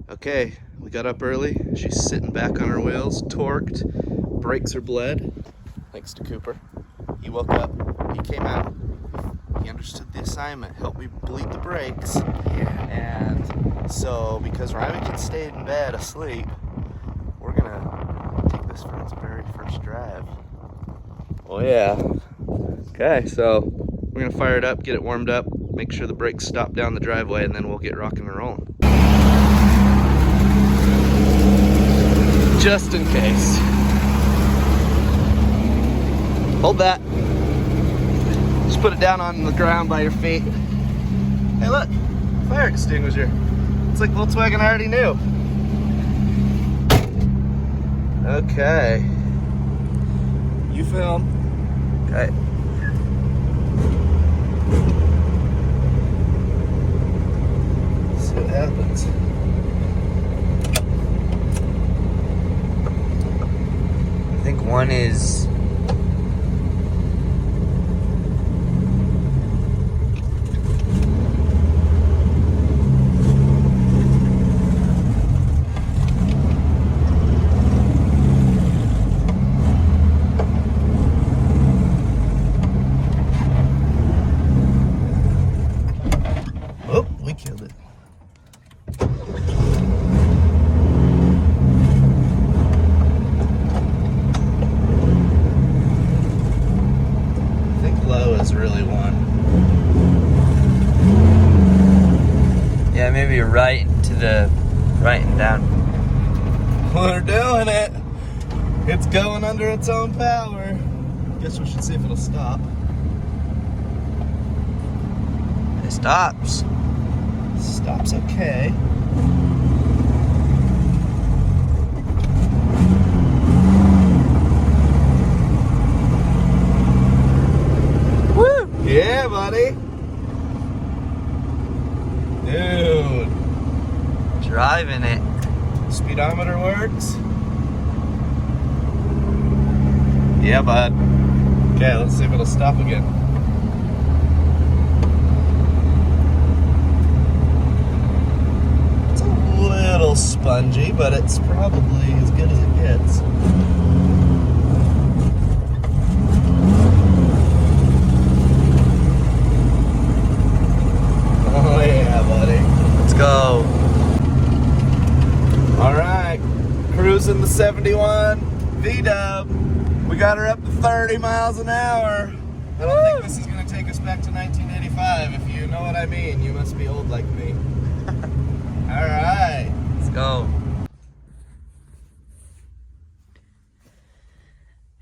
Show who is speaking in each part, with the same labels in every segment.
Speaker 1: Okay, we got up early. She's sitting back on her wheels, torqued, brakes are bled, thanks to Cooper. He woke up, he came out, he understood the assignment, helped me bleed the brakes. And so, because Remington stayed in bed asleep, we're gonna take this for its very first drive. Oh yeah. Okay, so we're gonna fire it up, get it warmed up, make sure the brakes stop down the driveway, and then we'll get rocking and rolling. Just in case. Hold that. Just put it down on the ground by your feet. Hey look, fire extinguisher. It's like Volkswagen already knew. Okay. You film. Okay. See what happens.
Speaker 2: I think one is
Speaker 1: Oh, we killed it. I think low is really one.
Speaker 2: yeah, maybe right and down.
Speaker 1: We're doing it. It's going under its own power. Guess we should see if it'll stop.
Speaker 2: It stops.
Speaker 1: Stops okay. Woo! Yeah, buddy. Dude.
Speaker 2: Driving it.
Speaker 1: Speedometer works. Yeah, bud. Okay, let's see if it'll stop again. It's a little spongy, but it's probably as good as it gets. Oh yeah, buddy.
Speaker 2: Let's go.
Speaker 1: All right, cruising the 71 VW. We got her up to 30 miles an hour. I don't think this is gonna take us back to 1985. If you know what I mean, you must be old like me. All right.
Speaker 2: Let's go.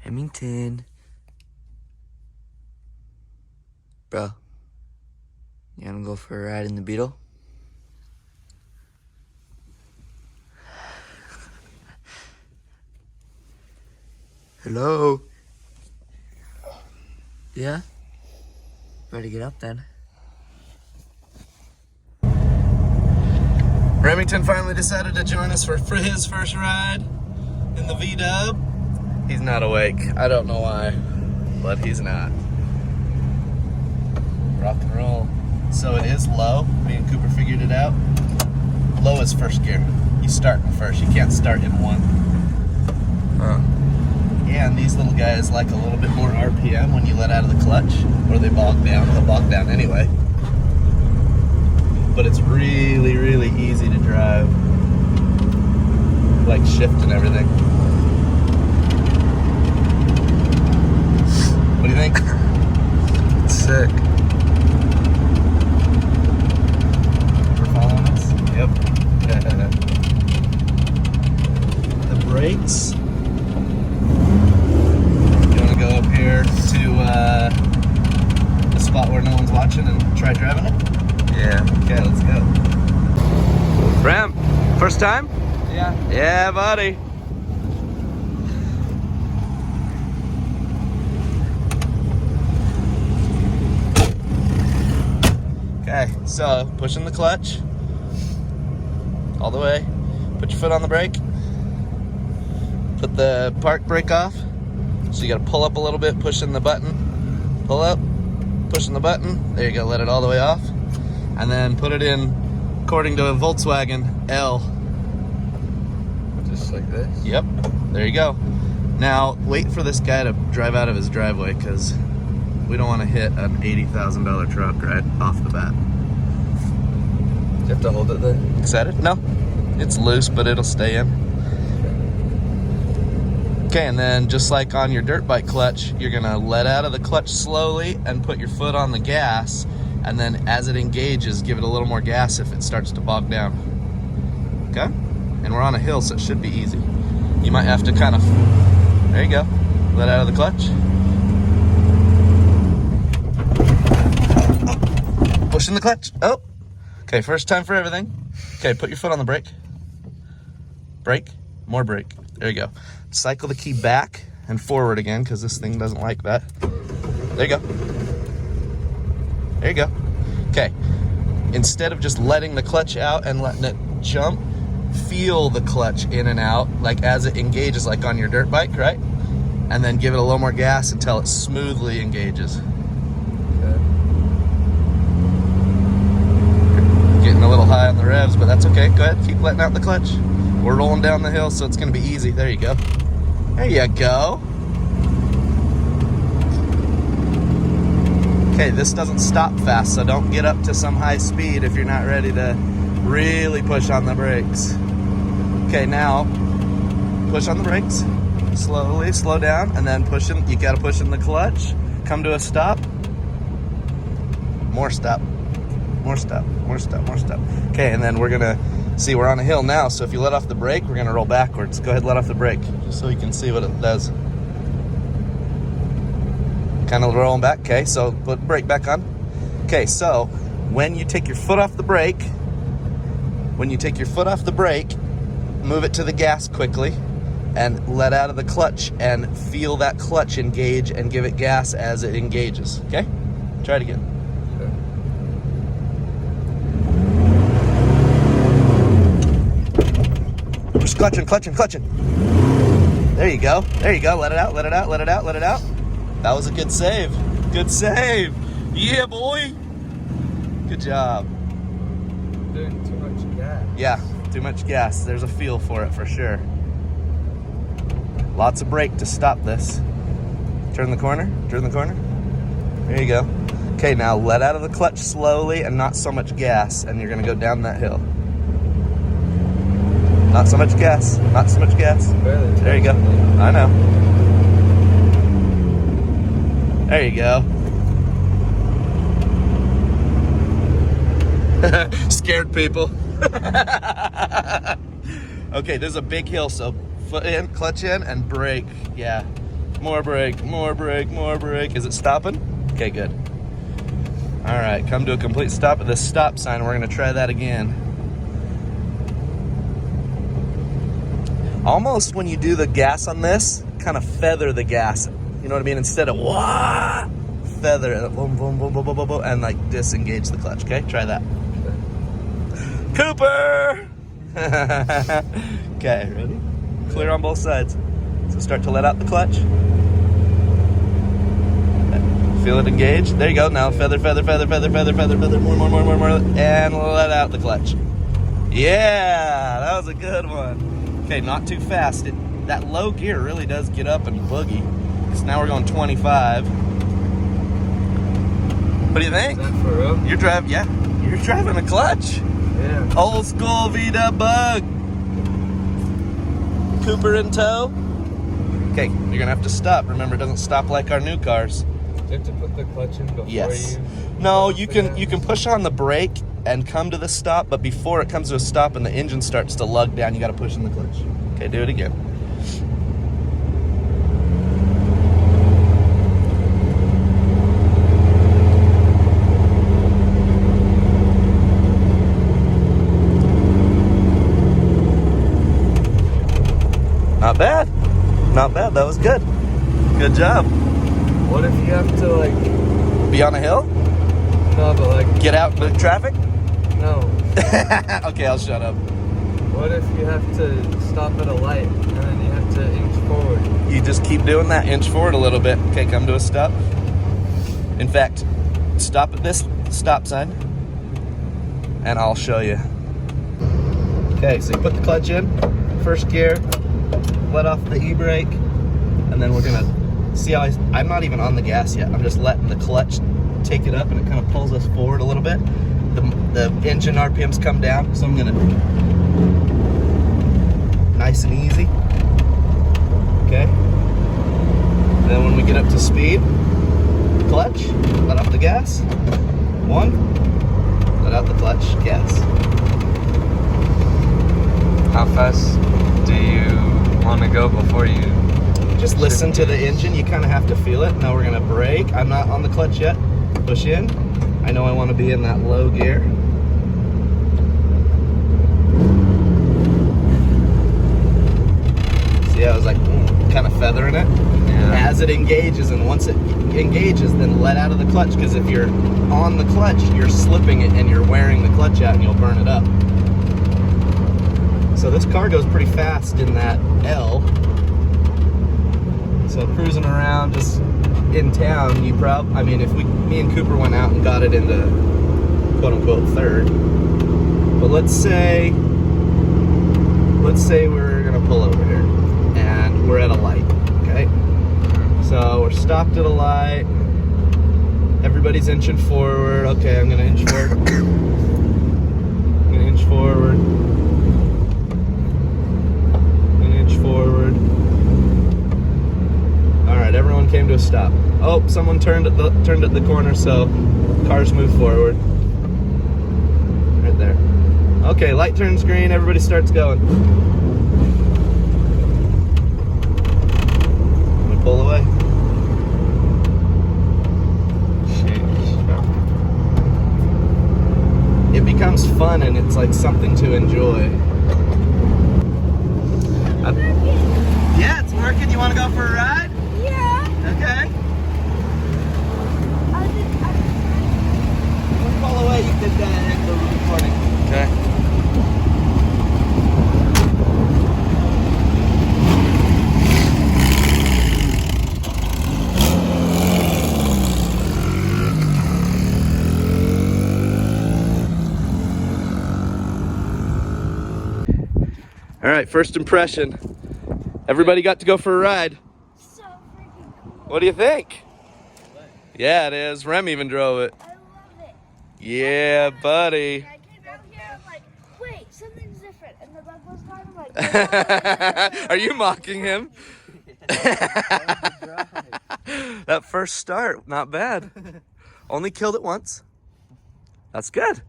Speaker 2: Remington. Bro, you wanna go for a ride in the Beetle? Hello? Yeah? Better get up then.
Speaker 1: Remington finally decided to join us for his first ride in the VW. He's not awake. I don't know why, but he's not. Rock and roll. So it is low. Me and Cooper figured it out. Low is first gear. You start in first. You can't start in one.
Speaker 2: Huh.
Speaker 1: Yeah, and these little guys like a little bit more RPM when you let out of the clutch, or they bog down. They'll bog down anyway. But it's really, really easy to drive. Like shift and everything. What do you think?
Speaker 2: It's sick.
Speaker 1: We're following us? Yep. The brakes. You want to go up here to the spot where no one's watching and try driving it?
Speaker 2: Yeah.
Speaker 1: Okay, let's go. Ram, first time?
Speaker 2: Yeah.
Speaker 1: Yeah, buddy. Okay, so pushing the clutch all the way. Put your foot on the brake. Put the park brake off. So you gotta pull up a little bit, pushing the button. Pull up, pushing the button. There you go, let it all the way off. And then put it in, according to Volkswagen, L.
Speaker 2: Just like this?
Speaker 1: Yep, there you go. Now, wait for this guy to drive out of his driveway, because we don't want to hit an $80,000 truck right off the bat.
Speaker 2: Do you have to hold it there?
Speaker 1: Excited? No, it's loose, but it'll stay in. Okay, and then just like on your dirt bike clutch, you're gonna let out of the clutch slowly and put your foot on the gas, and then as it engages, give it a little more gas if it starts to bog down. Okay? And we're on a hill, so it should be easy. You might have to kind of, there you go, let out of the clutch. Pushing the clutch. Oh, okay, first time for everything. Okay, put your foot on the brake. Brake, more brake. There you go. Cycle the key back and forward again, because this thing doesn't like that. There you go. There you go. Okay. Instead of just letting the clutch out and letting it jump, feel the clutch in and out, like as it engages, like on your dirt bike, right? And then give it a little more gas until it smoothly engages.
Speaker 2: Okay.
Speaker 1: Getting a little high on the revs, but that's okay. Go ahead, keep letting out the clutch. We're rolling down the hill, so it's gonna be easy. There you go. There you go. Okay, this doesn't stop fast, so don't get up to some high speed if you're not ready to really push on the brakes. Okay, now push on the brakes. Slowly, slow down, and then push in. You gotta push in the clutch. Come to a stop. More stop. More stop. More stop. More stop. Okay, and then we're gonna see, we're on a hill now, so if you let off the brake, we're gonna roll backwards. Go ahead, let off the brake, just so you can see what it does. Kind of rolling back. Okay, so put brake back on. Okay, so when you take your foot off the brake, move it to the gas quickly and let out of the clutch and feel that clutch engage and give it gas as it engages. Okay, try it again. Just clutching. There you go. There you go. Let it out. Let it out. Let it out. Let it out. That was a good save. Good save. Yeah, boy. Good job.
Speaker 2: Doing too much gas.
Speaker 1: Yeah, too much gas. There's a feel for it for sure. Lots of brake to stop this. Turn the corner. Turn the corner. There you go. Okay, now let out of the clutch slowly and not so much gas, and you're gonna go down that hill. Not so much gas. Not so much gas.
Speaker 2: Barely.
Speaker 1: There you go. I know. There you go. Scared people. Okay, there's a big hill, so foot in, clutch in, and brake. Yeah. More brake, more brake, more brake. Is it stopping? Okay, good. All right, come to a complete stop at this stop sign. We're gonna try that again. Almost when you do the gas on this, kind of feather the gas. You know what I mean? Instead of wah, feather it, boom, boom, boom, boom, boom, boom, boom, and like disengage the clutch. Okay, try that. Cooper! Okay, ready? Clear on both sides. So start to let out the clutch. Feel it engage. There you go. Now feather, feather, feather, feather, feather, feather, feather, more, and let out the clutch. Yeah, that was a good one. Okay, not too fast. That low gear really does get up and boogie. So now we're going 25. What do you think?
Speaker 2: Is that for real?
Speaker 1: You're driving a clutch.
Speaker 2: Yeah.
Speaker 1: Old school VW bug. Cooper in tow. Okay, you're gonna have to stop. Remember, it doesn't stop like our new cars.
Speaker 2: Do you have to put the clutch in before
Speaker 1: Yes.
Speaker 2: you...
Speaker 1: No, you can push on the brake and come to the stop, but before it comes to a stop and the engine starts to lug down, you gotta push in the clutch. Okay, do it again. Not bad. Not bad. That was good. Good job.
Speaker 2: What if you have to, like...
Speaker 1: Be on a hill?
Speaker 2: No, but like...
Speaker 1: Get out into traffic?
Speaker 2: No.
Speaker 1: Okay, I'll shut up.
Speaker 2: What if you have to stop at a light and then you have to inch forward?
Speaker 1: You just keep doing that. Inch forward a little bit. Okay, come to a stop. In fact, stop at this stop sign and I'll show you. Okay, so you put the clutch in, first gear, let off the e-brake, and then we're gonna see how I'm not even on the gas yet. I'm just letting the clutch take it up, and it kind of pulls us forward a little bit. The engine RPMs come down, so I'm gonna nice and easy. Okay. And then when we get up to speed, clutch, let off the gas. 1, let out the clutch, gas.
Speaker 3: How fast do you want to go before you
Speaker 1: just listen to the engine? You kind of have to feel it. Now we're gonna brake. I'm not on the clutch yet. Push in. I know I want to be in that low gear. See, I was like kind of feathering it.
Speaker 3: Yeah.
Speaker 1: As it engages, and once it engages, then let out of the clutch, because if you're on the clutch, you're slipping it and you're wearing the clutch out and you'll burn it up. So this car goes pretty fast in that L. So cruising around just in town, I mean, if me and Cooper went out and got it into quote unquote third, but let's say we're gonna pull over here and we're at a light, okay? So we're stopped at a light. Everybody's inching forward. Okay, I'm gonna inch forward. I'm gonna inch forward. Forward. All right, everyone came to a stop. Oh, someone turned at the corner, so cars move forward. Right there. Okay, light turns green. Everybody starts going. We pull away. It becomes fun, and it's like something to enjoy. Yeah, it's working. You want to go for a ride?
Speaker 4: Yeah.
Speaker 1: Okay. We'll pull away. You could end the recording.
Speaker 3: Okay.
Speaker 1: All right, first impression. Everybody got to go for a ride.
Speaker 4: So freaking cool.
Speaker 1: What do you think? Yeah, it is. Rem even drove it.
Speaker 4: I love it.
Speaker 1: Yeah, buddy.
Speaker 4: I came out here, I'm like, wait, something's different. And the bug was gone. I'm like,
Speaker 1: Are you mocking him? That first start, not bad. Only killed it once. That's good.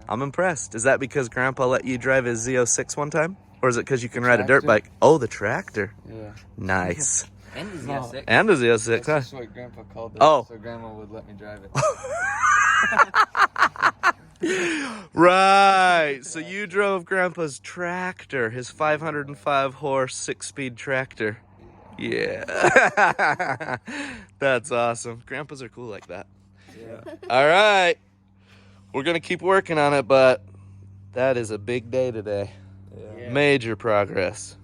Speaker 1: I'm impressed. Is that because Grandpa let you drive his Z06 one time? Or is it because you can ride a dirt bike? Oh, the tractor.
Speaker 3: Yeah.
Speaker 1: Nice.
Speaker 2: And the Z06.
Speaker 1: And a Z06,
Speaker 3: That's
Speaker 1: huh?
Speaker 3: just what Grandpa called it.
Speaker 1: Oh.
Speaker 3: So Grandma would let me drive it.
Speaker 1: Right. So you drove Grandpa's tractor, his 505 horse 6-speed tractor. Yeah. That's awesome. Grandpas are cool like that.
Speaker 3: Yeah.
Speaker 1: All right. We're going to keep working on it, but that is a big day today.
Speaker 3: Yeah.
Speaker 1: Major progress.